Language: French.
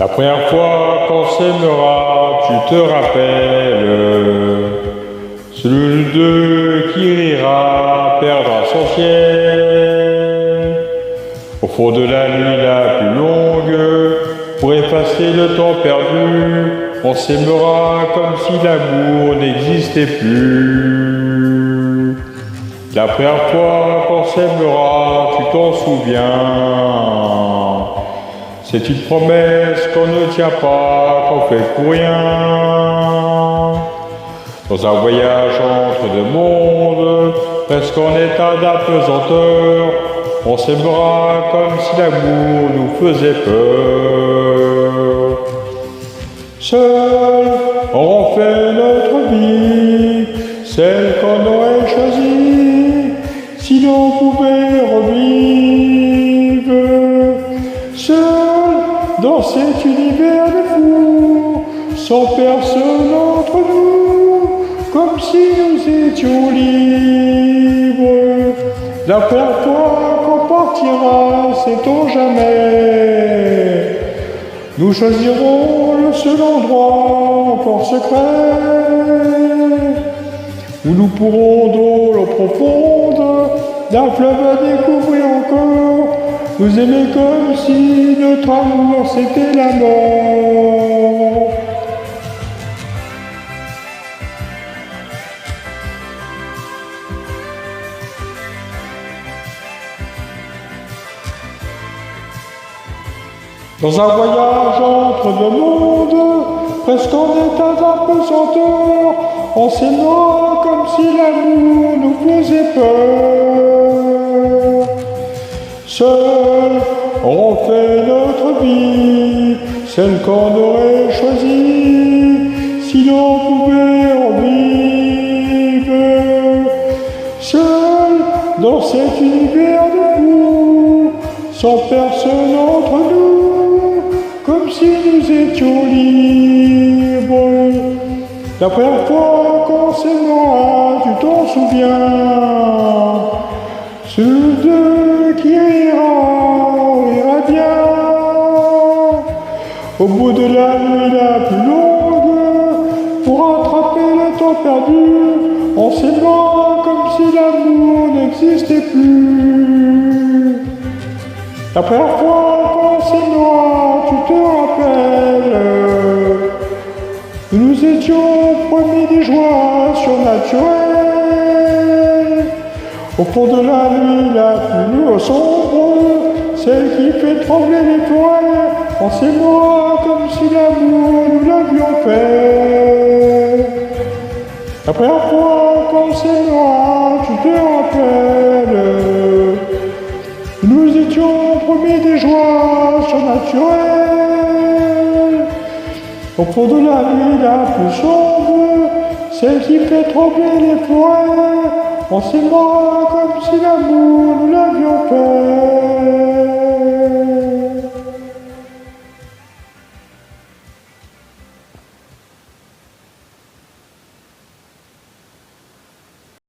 La première fois qu'on s'aimera, tu te rappelles, celui de nous deux qui rira perdra son ciel. Au fond de la nuit la plus longue, pour effacer le temps perdu, on s'aimera comme si l'amour n'existait plus. La première fois qu'on s'aimera, tu t'en souviens. C'est une promesse qu'on ne tient pas, qu'on fait pour rien. Dans un voyage entre deux mondes, presque en état d'apesanteur, on s'aimera comme si l'amour nous faisait peur. Seul, on fait notre vie, celle qu'on aurait choisie, si l'on pouvait revivre. Seul, dans cet univers de fous, sans personne entre nous, comme si nous étions libres. La première fois qu'on partira, sait-on jamais, nous choisirons le seul endroit encore secret, où nous pourrons dans l'eau profonde d'un fleuve à découvrir encore, nous aimer comme si notre amour c'était la mort. Dans un voyage entre deux mondes, presque en état d'apesanteur, on s'aimera comme si l'amour nous faisait peur. Seul, on fait notre vie, celle qu'on aurait choisie, si l'on pouvait en vivre. Seul, dans cet univers de fous, sans personne entre nous, comme si nous étions libres. La première fois qu'on s'aimera, tu t'en souviens, celui de qui ira bien. Au bout de la nuit la plus longue, pour rattraper le temps perdu, on s'aimera comme si l'amour n'existait plus. La première fois qu'on s'aimera, tu te rappelles, nous étions promis des joies surnaturelles. Au fond de la nuit la plus sombre, celle qui fait trembler les forêts, on s'aimera comme si l'amour nous l'avions fait. La première fois qu'on s'aimera, tu te rappelles, nous étions promis des joies surnaturelles. Au fond de la nuit la plus sombre, celle qui fait trembler les forêts, on s'aimera comme si l'amour nous l'avions fait.